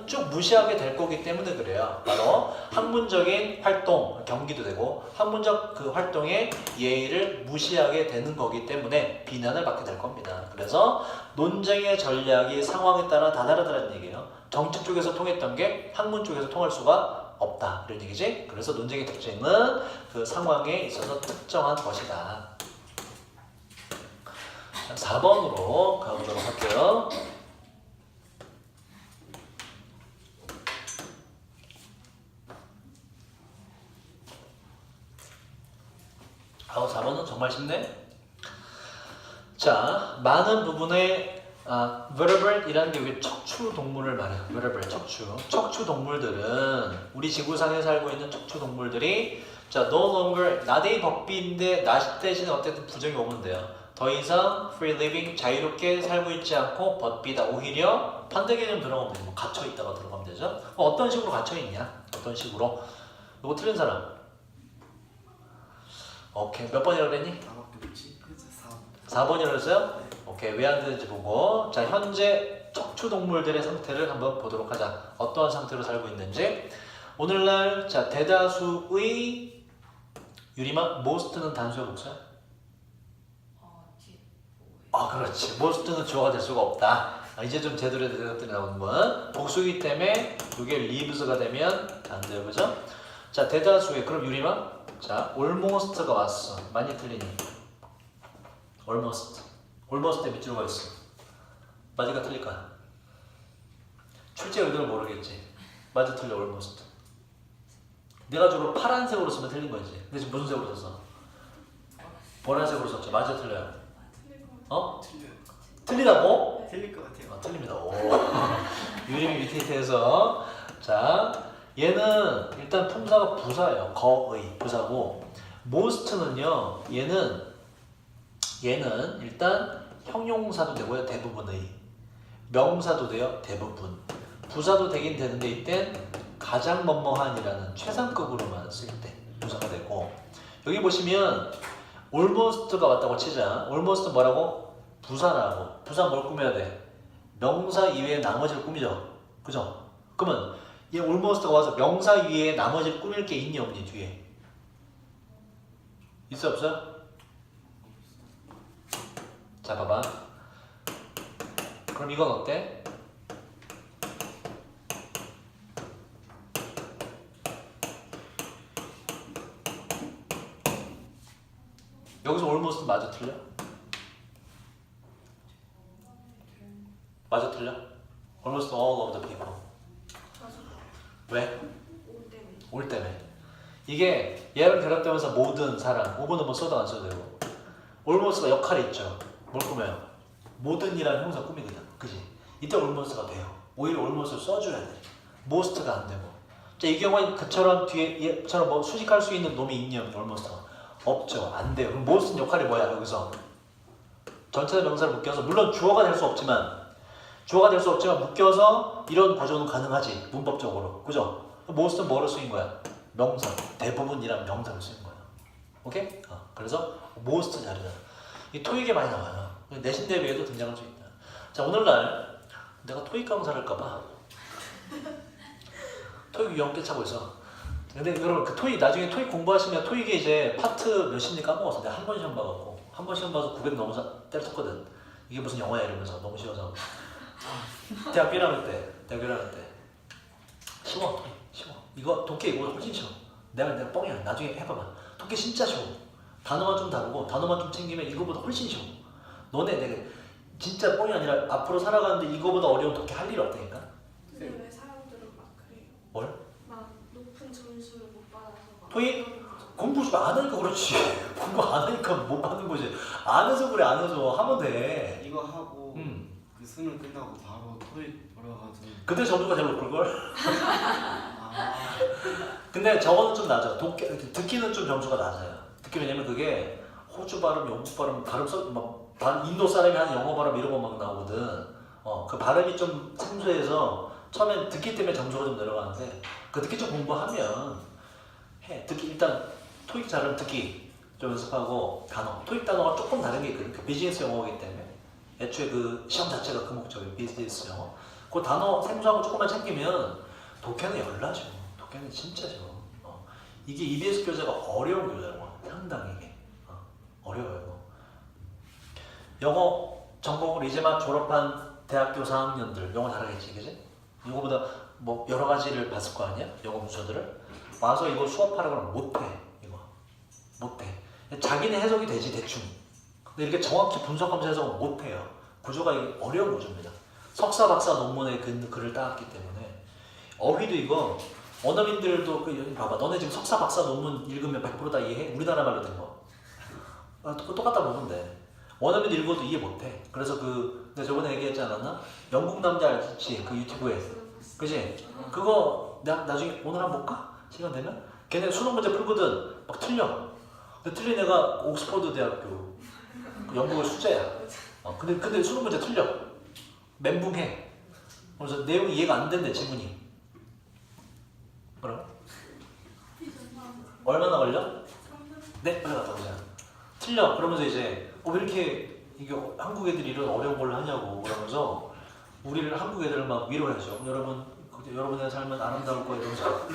쭉 무시하게 될 거기 때문에 그래요. 바로 학문적인 활동, 경기도 되고 학문적 그 활동의 예의를 무시하게 되는 거기 때문에 비난을 받게 될 겁니다. 그래서 논쟁의 전략이 상황에 따라 다 다르다는 얘기예요. 정치 쪽에서 통했던 게 학문 쪽에서 통할 수가 없다. 이런 얘기지. 그래서 논쟁의 특징은 그 상황에 있어서 특정한 것이다. 4번으로 가보도록 할게요. 아우, 4번은 정말 쉽네. 자, 많은 부분의 vertebrate이라는 게 여기 척추 동물을 말해요. vertebrate, 척추 동물들은 우리 지구상에 살고 있는 척추 동물들이 자, no longer 나대의 법비인데 나 대신에 어쨌든 부정이 오면 돼요. 더 이상 free living 자유롭게 살고 있지 않고 벗비다. 오히려 반대 개념 들어가면 되고 갇혀 있다가 들어가면 되죠. 어떤 식으로 갇혀 있냐? 어떤 식으로? 이거 틀린 사람. 오케이, 몇 번이라고 그랬니? 4번이라고 했어요? 오케이, 왜 안 되는지 보고 자, 현재 척추 동물들의 상태를 한번 보도록 하자. 어떠한 상태로 살고 있는지. 오늘날 자, 대다수의 유리만 most는 단수의 복수야? 그렇지. most는 주어가 될 수가 없다. 이제 좀 제대로 된 것들이 나오는 건 복수이기 때문에 이게 lives가 되면 안 돼요, 그죠? 자, 대다수의 그럼 유리만 자, almost가 왔어. 많이 틀리니? almost에 밑줄가 있어. 맞을까 틀릴까? 출제 의도를 모르겠지. 맞아 틀려 almost. 내가 주로 파란색으로 쓰면 틀린 거지. 근데 지금 무슨 색으로 썼어? 보라색으로 썼죠. 맞아 틀려요? 틀려요. 틀리다고? 틀릴 것 같아요. 틀립니다. 오. 유림이 밑에서 자, 얘는 일단 품사가 부사예요. 거의 부사고 most는요. 얘는 일단 형용사도 되고요. 대부분의 명사도 돼요. 대부분 부사도 되긴 되는데 이땐 가장 뭐뭐한이라는 최상급으로만 쓸 때 부사가 되고 여기 보시면 almost가 왔다고 치자. almost 뭐라고? 부사라고. 부사 뭘 꾸며야 돼? 명사 이외에 나머지를 꾸미죠. 그죠? 그러면 얘 almost가 와서 명사 위에 나머지를 꾸밀 게 있니 없니 뒤에? 있어 없어? 자 봐봐. 그럼 이건 어때? 여기서 almost 맞아 틀려? 맞아 틀려? Almost all of the people. 왜? 올 때문에. 이게 얘랑 결합되면서 모든 사람, 5번은 뭐 써도 안 써도 되고 almost가 역할이 있죠. 뭘 꾸며요? 모든이라는 형사 꾸미거든. 그지? 이때 almost가 돼요. 오히려 almost를 써줘야 돼. most가 안 되고. 자, 이 경우에 그처럼 뒤에 얘처럼 뭐 수식할 수 있는 놈이 있냐? almost가 없죠. 안 돼요. 그럼 most는 역할이 뭐야? 여기서 전체 명사를 묶여서 물론 주어가 될 수 없지만 묶여서 이런 구조는 가능하지 문법적으로. 그죠? most는 뭐로 쓰인 거야? 명사. 대부분이란 명사로 쓰인 거야. 오케이? 그래서 most 자리잖아. 이 토익에 많이 나와요. 내신 대비에도 등장할 수 있다. 자, 오늘날 내가 토익 강사를 할까봐 토익 위험 깨차고 있어. 근데 여러분 그 토익 나중에 토익 공부하시면 토익에 이제 파트 몇인지 까먹었어. 내가 한 번 시험 봐갖고 한 번 시험 봐서 900 넘어서 때렸었거든. 이게 무슨 영어야 이러면서 너무 쉬워서. 대학교 1학년 때 쉬워. 이거 독해 이거 훨씬 쉬워. 내가 뻥이야. 나중에 해봐봐. 독해 진짜 쉬워. 단어만 좀 다르고 단어만 좀 챙기면 이거보다 훨씬 쉬워. 너네 내가 진짜 뻥이 아니라 앞으로 살아가는데 이거보다 어려운 독해 할 일이 없다니까. 근데 왜 사람들은 막 그래요? 뭘? 막 높은 점수를 못 받아서 막 토익? 공부 좀 안 하니까 그렇지. 공부 안 하니까 못 받는 거지. 안 해서 그래. 안 해서 하면 돼. 이거 하고 그 수능 끝나고 바로 토익 보러 가지고. 그때 점수가 제일 높을 걸. 아, 근데 저거는 좀 낮아. 듣기는 좀 점수가 낮아요. 듣기 왜냐면 그게 호주 발음, 영국 발음 인도 사람이 하는 영어 발음 이런 거 막 나오거든. 그 발음이 좀 생소해서 처음엔 듣기 때문에 점수가 좀 내려가는데 그 듣기 좀 공부하면 해. 듣기 일단 토익 잘하면 듣기 좀 연습하고 단어. 토익 단어가 조금 다른 게 있거든. 그 비즈니스 영어이기 때문에 애초에 그 시험 자체가 그 목적이에요. 비즈니스 영어. 그 단어 생소하고 조금만 챙기면 독해는 열나죠. 독해는 진짜 쉬워. 이게 EBS 교재가 어려운 교재라고. 상당히 이게 어려워요. 영어 전공을 이제 막 졸업한 대학교 4학년들 영어 잘하겠지, 그지? 이거보다 뭐 여러 가지를 봤을 거 아니야? 영어 문서들을 와서 이거 수업하라고 하면 못해. 이거 못해. 자기는 해석이 되지 대충. 근데 이렇게 정확히 분석하면서 해석은 못해요. 구조가 이게 어려운 구조입니다. 석사 박사 논문의 글을 따왔기 때문에 어휘도 이거 원어민들도 봐봐. 너네 지금 석사 박사 논문 읽으면 100% 다 이해해? 우리나라 말로 된 거. 똑같다 보면 돼. 원어민들 읽어도 이해 못해. 그래서 내가 저번에 얘기했지 않았나? 영국 남자 알지? 그 유튜브에. 그지? 그거 내가 나중에 오늘 한번 볼까? 시간 되면? 걔네 수능 문제 풀거든. 막 틀려. 근데 틀린 애가 옥스퍼드 대학교 영국의 수재야. 근데 수능 문제 틀려. 멘붕해. 그래서 내용이 이해가 안 된대 지문이. 뭐라고? 얼마나 걸려? 네, 빨리 갔다 오자. 틀려. 그러면서 이제 왜 이렇게 이게 한국 애들이 이런 어려운 걸 하냐고 그러면서 우리를 한국 애들을 막 위로해줘. 여러분의 삶은 아름다울 거예요. 이러면서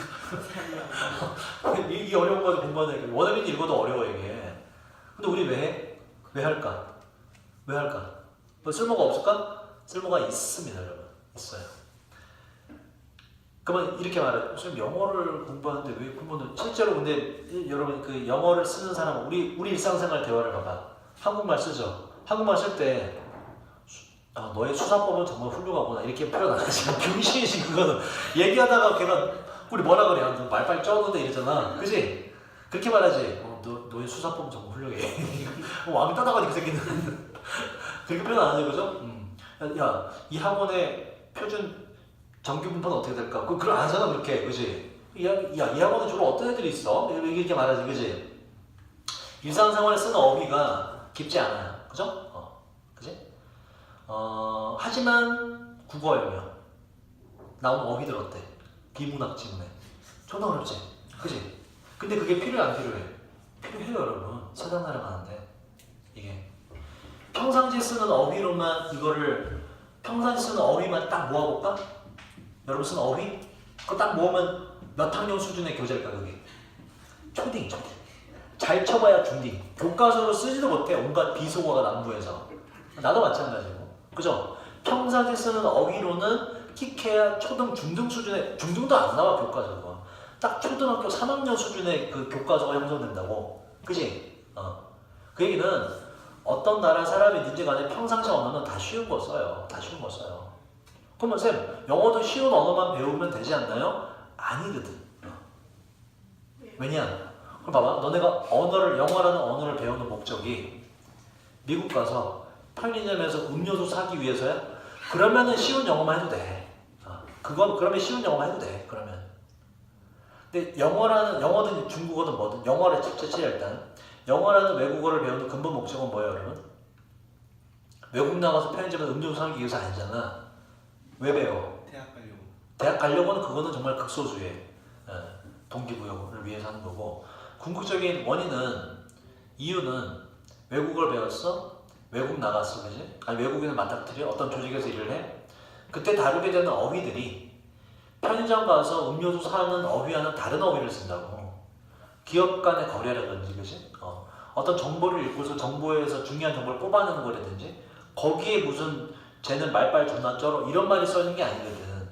이 어려운 거 공부하는 게 원어민 읽어도 어려워 이게. 근데 우리 왜 해? 왜 할까? 왜 할까? 뭐 쓸모가 없을까? 쓸모가 있습니다, 여러분. 있어요. 그러면 이렇게 말해. 선생님 영어를 공부하는데 왜 공부는 실제로 근데 여러분 그 영어를 쓰는 사람 우리 일상생활 대화를 봐봐. 한국말 쓰죠. 한국말 쓸 때 너의 수사법은 정말 훌륭하구나 이렇게 표현 안 하지. 병신이지 그거는. 얘기하다가 걔가 우리 뭐라 그래? 너 말빨 쩌는데 이러잖아. 그지? 그렇게 말하지. 너의 수사법은 정말 훌륭해. 왕따 나가니 그 새끼는. 그렇게 표현 안 하지 그죠? 야, 이 학원의 표준 정규 분파는 어떻게 될까? 그걸 안 하잖아 그렇게. 그지? 이 학원에 주로 어떤 애들이 있어? 이렇게 말하지. 그지? 일상생활에 쓰는 어휘가 깊지 않아요. 그죠? 그지? 하지만 국어예요. 나오는 어휘들 어때? 비문학 지문에. 존나 어렵지? 그지? 근데 그게 필요해 안 필요해? 필요해요 여러분. 세상 살아가는데 이게 평상시에 쓰는 어휘로만 평상시에 쓰는 어휘만 딱 모아볼까? 여러분 쓰는 어휘? 그거 딱 모으면 몇 학년 수준의 교재일까 그게? 초딩. 잘 쳐봐야 중딩. 교과서로 쓰지도 못해. 온갖 비속어가 남부해서. 나도 마찬가지고. 그죠? 평상시에 쓰는 어휘로는 키케야 초등, 중등 수준의, 중등도 안 나와 교과서가. 딱 초등학교 3학년 수준의 그 교과서가 형성된다고. 그지? 그 얘기는 어떤 나라 사람이든지 간에 평상시 언어는 다 쉬운 거 써요. 다 쉬운 거 써요. 그러면 쌤, 영어도 쉬운 언어만 배우면 되지 않나요? 아니거든. 왜냐? 그럼 봐봐. 너네가 영어라는 언어를 배우는 목적이 미국 가서 편의점에서 음료수 사기 위해서야? 그러면은 쉬운 영어만 해도 돼. 그러면 쉬운 영어만 해도 돼. 그러면. 근데 영어든 중국어든 뭐든 영어를 자체야 일단. 영어라는 외국어를 배우는 근본 목적은 뭐예요, 여러분? 외국 나가서 편의점에 음료수 사기 위해서 아니잖아. 왜 배워? 대학 가려고. 대학 가려고는 그거는 정말 극소수의 동기부여를 위해서 하는 거고, 궁극적인 이유는 외국어를 배웠어? 외국 나갔어, 그지? 아니 외국인을 맞닥뜨려 어떤 조직에서 일을 해? 그때 다루게 되는 어휘들이 편의점 가서 음료수 사는 어휘와는 다른 어휘를 쓴다고. 기업 간의 거래라든지, 그지? 어떤 정보를 읽고서 정보에서 중요한 정보를 뽑아내는 거라든지, 거기에 무슨 쟤는 말빨 존나 쩔어 이런 말이 써있는 게 아니거든.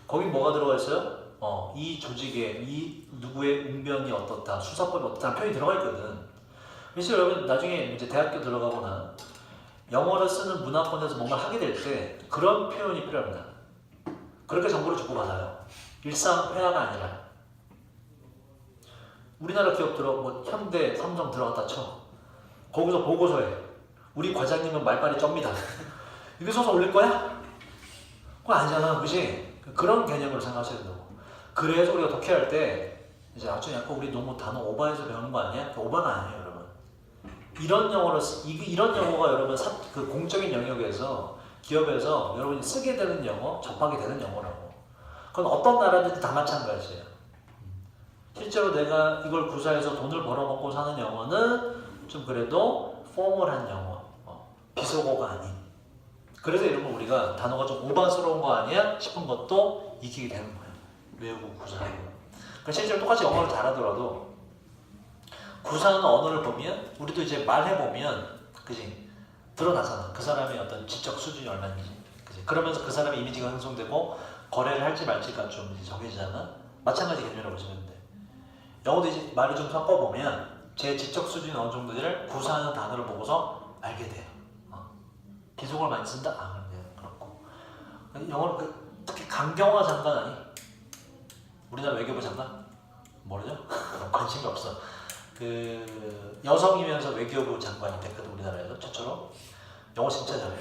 거기 뭐가 들어가 있어요? 이 조직에 이 누구의 웅변이 어떻다, 수사법이 어떻다 표현이 들어가 있거든. 그래서 여러분 나중에 이제 대학교 들어가거나 영어를 쓰는 문화권에서 뭔가 하게 될 때 그런 표현이 필요합니다. 그렇게 정보를 주고받아요. 일상 회화가 아니라. 우리나라 기업 뭐 현대, 삼성 들어갔다 쳐. 거기서 보고서에 우리 과장님은 말빨이 쩝니다. 이게 써서 올릴 거야? 그건 아니잖아, 그지? 그런 개념으로 생각하셔야 된다고. 그래서 우리가 독해할 때 이제 나중에 약간 우리 너무 단어 오버해서 배우는 거 아니야? 그 오버가 아니에요, 여러분. 이런 영어가 여러분 그 공적인 영역에서 기업에서 여러분이 쓰게 되는 영어, 접하게 되는 영어라고. 그건 어떤 나라든지 다 마찬가지예요. 실제로 내가 이걸 구사해서 돈을 벌어먹고 사는 영어는 좀 그래도 포멀한 영어, 비속어가 아닌. 그래서 이런 거 우리가 단어가 좀 오바스러운 거 아니야 싶은 것도 익히게 되는 거예요. 외우고 구사하고. 그러니까 실제로 똑같이 영어를 잘하더라도 구사하는 언어를 보면 우리도 이제 말해보면, 그지? 드러나잖아. 그 사람의 어떤 지적 수준이 얼마인지. 그지? 그러면서 그 사람의 이미지가 형성되고 거래를 할지 말지가 좀 이제 정해지잖아. 마찬가지 개념이라고 보시면 돼. 영어도 이제 말을 좀 섞어보면 제 지적 수준이 어느 정도를 구사하는 단어를 보고서 알게 돼요. 비속어를 많이 쓴다? 아, 그럼 그렇고. 영어를 특히 강경화 장관 아니? 우리나라 외교부 장관? 모르죠? 관심이 없어. 그 여성이면서 외교부 장관이 됐거든, 우리나라에서 최초로. 영어 진짜 잘해요.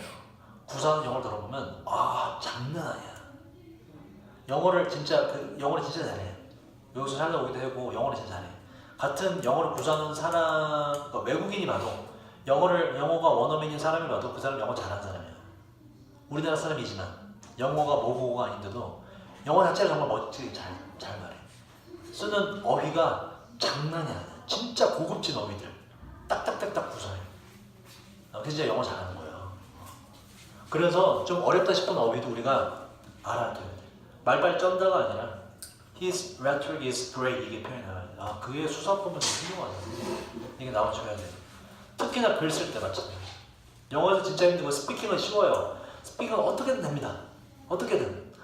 구사하는 영어를 들어보면 장난 아니야. 영어를 진짜 잘해. 여기서 살다 오기도 하고 영어를 진짜 잘해. 같은 영어를 구사하는 사람, 그러니까 외국인이 봐도 영어가 원어민인 사람이 봐도 그 사람 영어 잘하는 사람이야. 우리나라 사람이지만 영어가 모국어가 아닌데도 영어 자체가 정말 멋지게 잘 말해. 쓰는 어휘가 장난이 아니야. 진짜 고급진 어휘들 딱딱딱딱 구사해. 그래서 진짜 영어 잘하는 거예요. 그래서 좀 어렵다 싶은 어휘도 우리가 알아둬야 돼. 말빨 쩐다가 아니라 His rhetoric is great, 이게 표현이야. 그의 수사법은 훌륭하다. 이게 나와줘야 돼. 특히나 글 쓸 때 마찬가지. 영어에서 진짜 힘든 건 스피킹은 쉬워요. 스피킹은 어떻게든 됩니다. 어떻게든.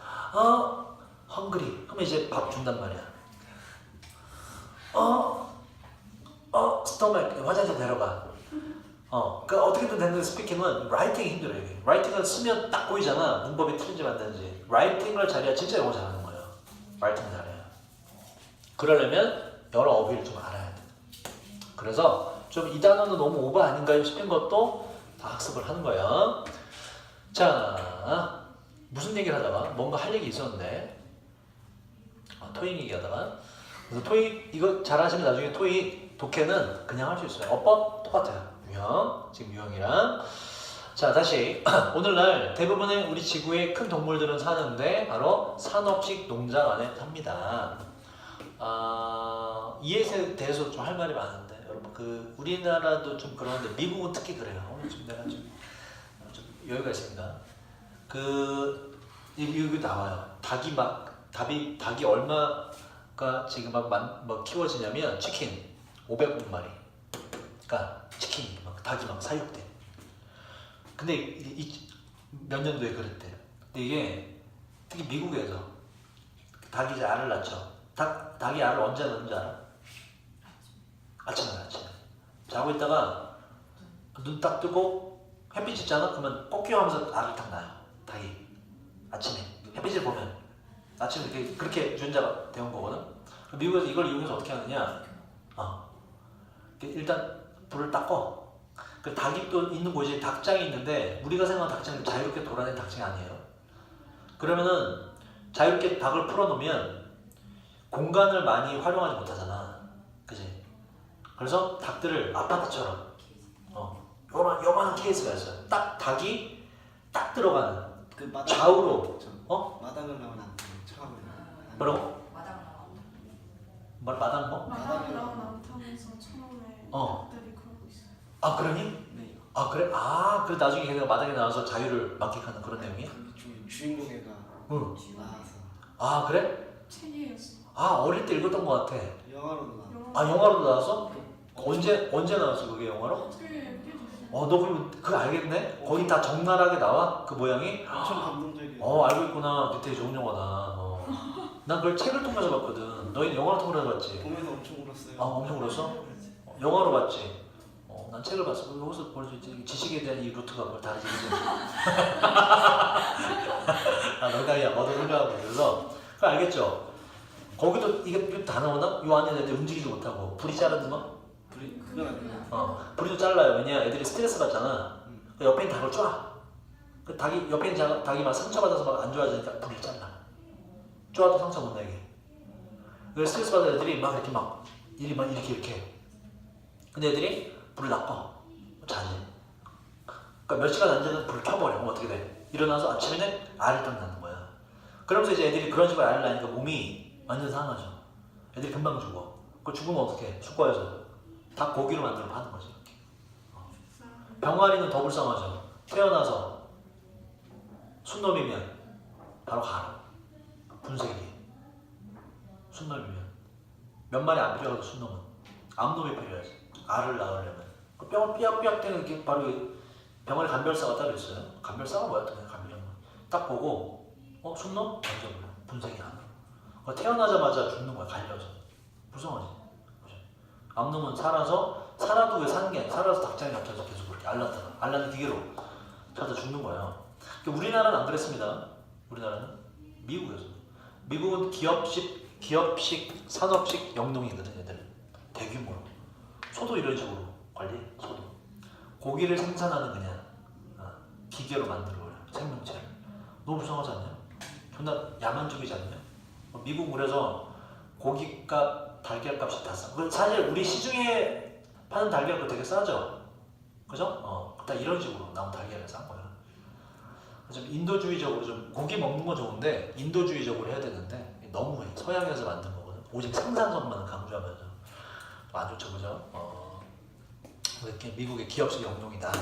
헝그리. 그러면 이제 밥 준단 말이야. 스토맥. 화장실 데려가. 그러니까 어떻게든 되는데 스피킹은 라이팅이 힘들어요. 이게. 라이팅을 쓰면 딱 보이잖아. 문법이 틀린지 맞는지. 라이팅을 잘해야 진짜 영어 잘하는 거예요. 라이팅 잘해야. 그러려면 여러 어휘를 좀 알아야 돼. 그래서 좀 이 단어는 너무 오버 아닌가요 싶은 것도 다 학습을 하는 거야. 자, 무슨 얘기를 하다가 뭔가 할 얘기 있었는데 토익 얘기하다가. 그래서 토익 이거 잘하시면 나중에 토익 독해는 그냥 할 수 있어요. 어법 똑같아요. 유형, 지금 유형이랑. 자, 다시 오늘날 대부분의 우리 지구의 큰 동물들은 사는데 바로 산업식 농장 안에 삽니다. 이에 대해서 좀 할 말이 많은데 여러분 우리나라도 좀 그러는데 미국은 특히 그래요. 오늘 좀 내가 좀 여유가 있습니다. 여기 나와요. 닭이 얼마가 지금 막 키워지냐면 치킨 500마리. 그러니까 치킨이 닭이 사육돼. 근데 몇 년도에 그랬대. 근데 이게 특히 미국에서 닭이 이제 알을 낳죠. 닭이 알을 언제 낳는지 알아? 아침에. 자고 있다가 눈 딱 뜨고 햇빛 있잖아? 그러면 꺾여하면서 알을 딱 낳아요. 닭이 아침에 햇빛을 보면 아침에 그렇게 유전자가 되온 거거든. 미국에서 이걸 이용해서 어떻게 하느냐? 일단 불을 딱 꺼. 그 닭이 또 있는 곳이 닭장이 있는데 우리가 생각하는 닭장은 자유롭게 돌아다니는 닭장이 아니에요. 그러면은 자유롭게 닭을 풀어놓으면 공간을 많이 활용하지 못하잖아. 그지? 그래서 닭들을 아파트처럼 요만한 케이스가 있어요. 딱 닭이 딱 들어가는 그 마당 좌우로. 마당을 나면 안 돼요. 처음에. 뭐라고? 마당 나왔다. 마당 뭐? 마당 나온 안타면서 처음에 어. 닭들이 그러고 있어요. 아 그러니? 네. 아 그래? 아 그래 나중에 걔가 마당에 나와서 자유를 만끽하는 그런 내용이야? 그 주인공 애가 응. 나와서 아 그래? 책이었어. 아 어릴 때 읽었던 것 같아. 영화로도 나. 아 영화로도 나왔어? 언제 나왔어 그게 영화로? 꽤 됐어요. 너 그럼 그거 알겠네? 거기 다 적나라하게 나와? 그 모양이? 엄청 감동적이에요. 알고 있구나. 되게 좋은 영화다. 난 그걸 책을 통해서 봤거든. 너희는 영화를 통해서 봤지? 보면서 엄청 울었어요. 아 엄청 울었어? 영화로 봤지? 난 책을 봤어. 여기서 볼 수 있지. 지식에 대한 이 루트가 뭘 다르지. 그지? 농담이야. 너도 훌륭하고. 그래서 그거 알겠죠? 거기도 이게 다 나오나? 요 안에 애들 움직이지 못하고 불이 자르는 거? 불이 그건 안 돼요. 불이도 잘라요. 왜냐 애들이 스트레스 받잖아. 그 옆에 있는 닭을 쫙. 그 닭이 옆에 있는 닭이 막 상처받아서 막 안 좋아지니까 불을 잘라. 쫙도 상처 못 나게. 그 스트레스 받은 애들이 막 이렇게 막 일이 막 이렇게. 근데 애들이 불을 낚아. 자지. 그러니까 몇 시간 안 지나면 불을 켜버려. 그럼 어떻게 돼? 일어나서 아침에는 알을 딱 낳는 거야. 그러면서 이제 애들이 그런 식으로 알을 낳으니까 몸이 완전 상하죠. 애들이 금방 죽어. 그 죽으면 어떡해? 숙과에서 닭 고기로 만들어 파는 거지. 이렇게. 병아리는 더 불쌍하죠. 태어나서 순놈이면 바로 가라. 분쇄기. 순놈이면 몇 마리 안 필요하거든. 순놈은 암놈이 필요하지. 알을 낳으려면 그 뼈가 삐약삐약 되는 게 바로 병아리 간별사가 따로 있어요. 간별사가 뭐야? 또 간별사. 딱 보고 순놈 던져버려. 분쇄기 안으로. 태어나자마자 죽는 거야. 갈려서. 불쌍하지. 암놈은 살아도 왜 사는 게 아니야. 살아서 닭장에 갇혀서 계속 그렇게 알낳는 기계로 찾아 죽는 거예요. 우리나라는 안 그랬습니다. 우리나라는 미국에서. 미국은 기업식 산업식 영농이거든. 얘들은 대규모로. 소도 이런 식으로 관리. 소도 고기를 생산하는 그냥 기계로 만들어버려. 생명체를. 너무 불쌍하지 않냐? 존나 야만적이지 않냐? 미국 그래서 고기값, 달걀값이 다 싸. 사실 우리 시중에 파는 달걀도 되게 싸죠? 그죠? 딱 이런 식으로 나온 달걀을 싼 거야. 좀 인도주의적으로 좀 고기 먹는 건 좋은데 인도주의적으로 해야 되는데 너무해. 서양에서 만든 거거든. 오직 생산성만 강조하면서 안 좋죠, 그죠? 이렇게 미국의 기업식 영농이다.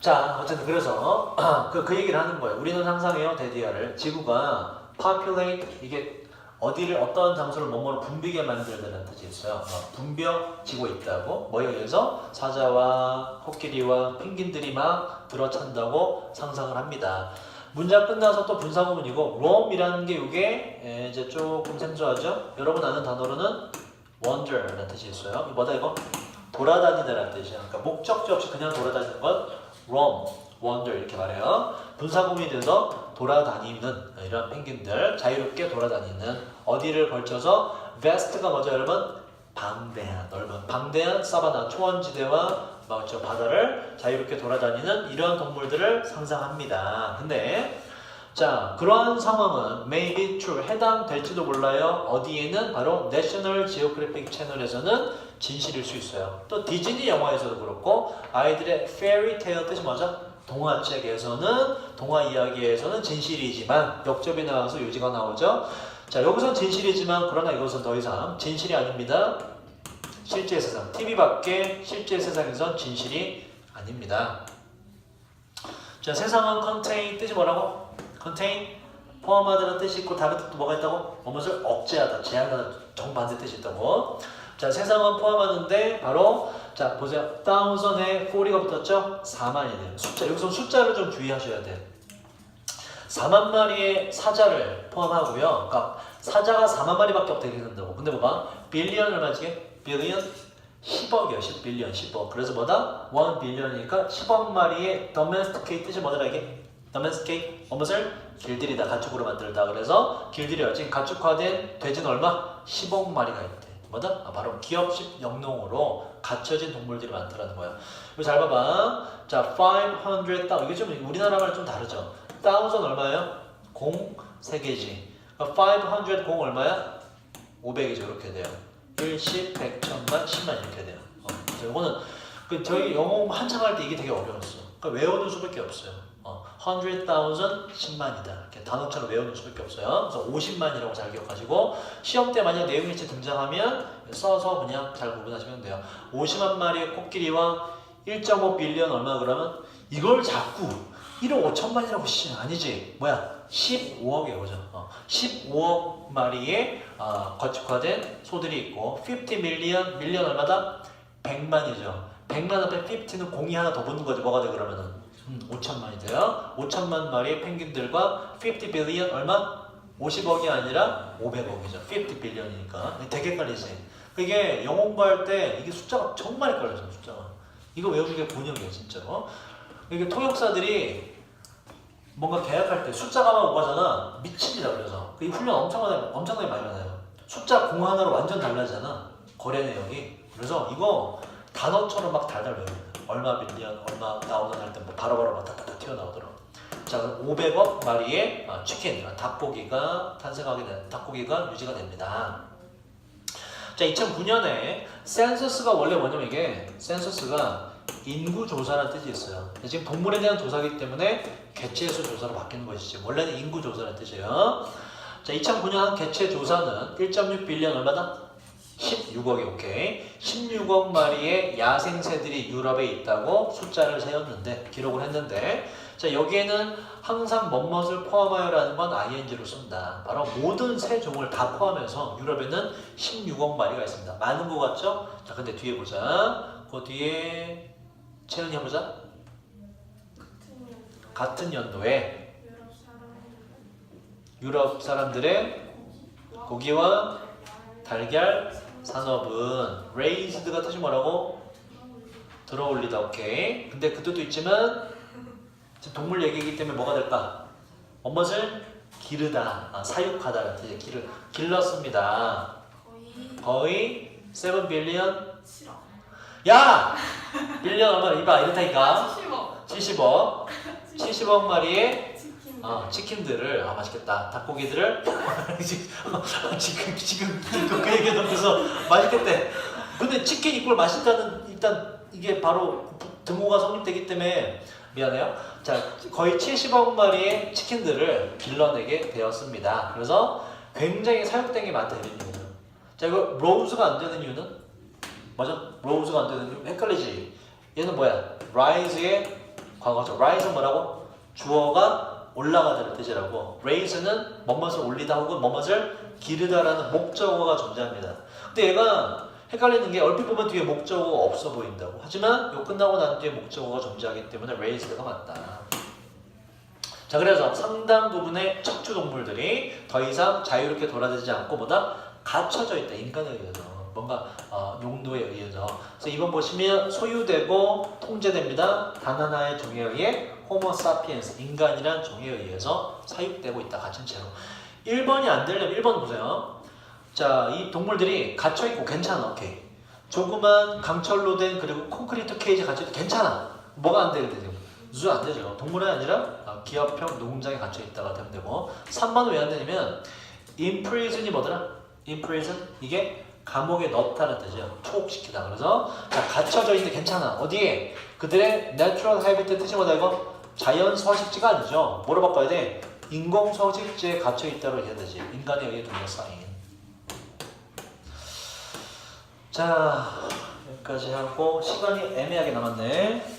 자, 어쨌든 그래서 그 얘기를 하는 거예요. 우리는 상상해요, 데디아를. 지구가 populate 이게 어디를 어떤 장소를 뭐뭐로 붐비게 만들다는 뜻이 있어요. 붐벼지고 있다고. 뭐에 의해서 사자와 코끼리와 펭귄들이 막 들어찬다고 상상을 합니다. 문장 끝나서 또 분사구문이고 roam이라는 게 이게 이제 조금 생소하죠. 여러분 아는 단어로는 wander라는 뜻이 있어요. 뭐다 이거? 돌아다니다라는 뜻이야. 그러니까 목적지 없이 그냥 돌아다니는 건 roam, wander 이렇게 말해요. 분사구문이 돼서 돌아다니는 이런 펭귄들 자유롭게 돌아다니는 어디를 걸쳐서 vast가 뭐죠 여러분? 방대한 넓은 방대한 사바나 초원지대와 저 바다를 자유롭게 돌아다니는 이런 동물들을 상상합니다. 근데 자 그러한 상황은 may be true 해당될지도 몰라요. 어디에는 바로 National Geographic 채널에서는 진실일 수 있어요. 또 디즈니 영화에서도 그렇고 아이들의 fairy tale 뜻이 뭐죠? 동화책에서는 동화 이야기에서는 진실이지만 역접이 나와서 요지가 나오죠. 자 여기선 진실이지만 그러나 이것은 더 이상 진실이 아닙니다. 실제 세상 TV 밖에 실제 세상에선 진실이 아닙니다. 자 세상은 contain 뜻이 뭐라고? contain 포함하다는 뜻이 있고 다른 뜻도 뭐가 있다고? 무엇을 억제하다, 제한하다 정반대 뜻이 있다고. 자 세상은 포함하는데 바로 자 보세요. 다운선에 40가 붙었죠? 4만이네요. 숫자 여기서 숫자를 좀 주의하셔야 돼. 4만 마리의 사자를 포함하고요. 그러니까 사자가 4만 마리밖에 없게 된다고. 근데 뭐가? 빌리언 얼마지? 빌리언 10억이요. 10빌리언 10억. 그래서 뭐다? 1빌리언이니까 10억 마리의 domesticate 뜻이 뭐더라 이게? domesticate 무엇을? 길들이다. 가축으로 만들다. 그래서 길들여 지금 가축화된 돼지는 얼마? 10억 마리가 있대. 뭐다? 바로 기업식 영농으로 갖춰진 동물들이 많다라는 거야. 이거 잘 봐봐. 자, 500,000 이게 좀 우리나라 말 좀 다르죠. 1000 얼마예요? 공 3개지. 500 공 얼마야? 500이죠. 이렇게 돼요. 1, 10, 100, 1000만, 10만 이렇게 돼요. 그래서 이거는 그 저희 영어 한창 할 때 이게 되게 어려웠어. 그러니까 외우는 수밖에 없어요. 100,000 10만이다. 이렇게 단어처럼 외우는 수밖에 없어요. 그래서 50만이라고 잘 기억하시고 시험 때 만약 내용일치 등장하면 써서 그냥 잘 구분하시면 돼요. 50만 마리의 코끼리와 1.5 빌리언 얼마 그러면 이걸 자꾸 1억 5천만이라고 씨 아니지. 뭐야? 15억이에요. 그죠? 15억 마리의 거축화된 소들이 있고 50 밀리언 얼마다? 100만이죠. 100만 앞에 50는 공이 하나 더 붙는 거지. 뭐가 돼 그러면은? 5천만이 돼요. 5천만 마리의 펭귄들과 50 빌리언 얼마? 50억이 아니라 500억이죠. 50 빌리언이니까. 되게 헷갈리지. 이게 영어 공부할 때 이게 숫자가 정말 헷갈려요. 숫자가. 이거 외우는 게 본영이에요. 진짜로. 이게 통역사들이 뭔가 계약할 때 숫자가만 오가잖아. 미칩니다. 그래서. 이 훈련 엄청나게 많이 받아요. 숫자 공 하나로 완전 달라지잖아. 거래 내역이. 그래서 이거 단어처럼 막 달달 외웁니다. 얼마 빌리언, 얼마 나오는 할 때 뭐 바로바로 막 다다다 튀어나오더라고. 자, 500억 마리의 치킨, 닭고기가 닭고기가 유지가 됩니다. 자, 2009년에 센서스가 원래 뭐냐면 이게 센서스가 인구 조사라는 뜻이 있어요. 지금 동물에 대한 조사이기 때문에 개체수 조사로 바뀌는 것이지 원래는 인구 조사라는 뜻이에요. 자, 2009년 개체 조사는 1.6 빌리언 얼마다? 16억이 오케이. 16억 마리의 야생새들이 유럽에 있다고 숫자를 세웠는데 기록을 했는데 자 여기에는 항상 뭐뭇을 포함하여라는 건 ing로 쓴다. 바로 모든 새 종을 다 포함해서 유럽에는 16억 마리가 있습니다. 많은 것 같죠? 자 근데 뒤에 보자. 그 뒤에 채은이 해보자. 같은 연도에 유럽 사람들의 고기와 달걀 산업은 raised가 뜻이 뭐라고? 들어올리다. 오케이. 근데 그 뜻도 있지만 지금 동물 얘기이기 때문에 뭐가 될까? 뭐뭇을 기르다, 사육하다 뜻이에요. 길렀습니다. 거의 7 빌리언. 야! 빌리언 얼마나 이봐 이렇다니까. 70억. 70억 마리의 치킨들을 맛있겠다. 닭고기들을 지금 그 얘기 하면서 맛있겠대. 근데 치킨 이꼴 맛있다는 일단 이게 바로 등호가 성립되기 때문에 미안해요. 자 거의 70억 마리의 치킨들을 길러내게 되었습니다. 그래서 굉장히 사육된 게 많다 이런 이유죠. 자 이거 로우즈가 안 되는 이유는 맞아? 로우즈가 안 되는 이유 헷갈리지? 얘는 뭐야? rise의 과거죠. rise는 뭐라고? 주어가 올라가다는 뜻이라고. raise는 뭐뭇을 올리다 혹은 뭐뭇을 기르다라는 목적어가 존재합니다. 근데 얘가 헷갈리는 게 얼핏 보면 뒤에 목적어가 없어 보인다고. 하지만 요 끝나고 난 뒤에 목적어가 존재하기 때문에 raised가 맞다. 자 그래서 상당 부분의 척추 동물들이 더 이상 자유롭게 돌아다니지 않고 뭐다? 갇혀져 있다. 인간에 의해서. 뭔가 용도에 의해서. 그래서 이번 보시면 소유되고 통제됩니다. 단 하나의 종에 의해 호모 사피엔스 인간이란 종에 의해서 사육되고 있다. 갇힌 채로. 1번이 안 되려면 1번 보세요. 자, 이 동물들이 갇혀있고 괜찮아. 오케이. 조그만 강철로 된 그리고 콘크리트 케이지 갇혀있고 괜찮아. 뭐가 안 되게 되죠? zoo 안 되죠. 동물은 아니라 기업형 농장에 갇혀있다가 되면 되고 3번은 왜 안 되냐면 imprison이 뭐더라? imprison 이게 감옥에 넣다는 뜻이에요. 투옥시키다. 그래서 자, 갇혀져 있는데 괜찮아. 어디에? 그들의 natural habitat 뜻이 뭐다 이거? 자연 서식지가 아니죠. 뭐로 바꿔야 돼? 인공 서식지에 갇혀 있다고 해야 되지. 인간에 의해 둘러싸인. 자 여기까지 하고 시간이 애매하게 남았네.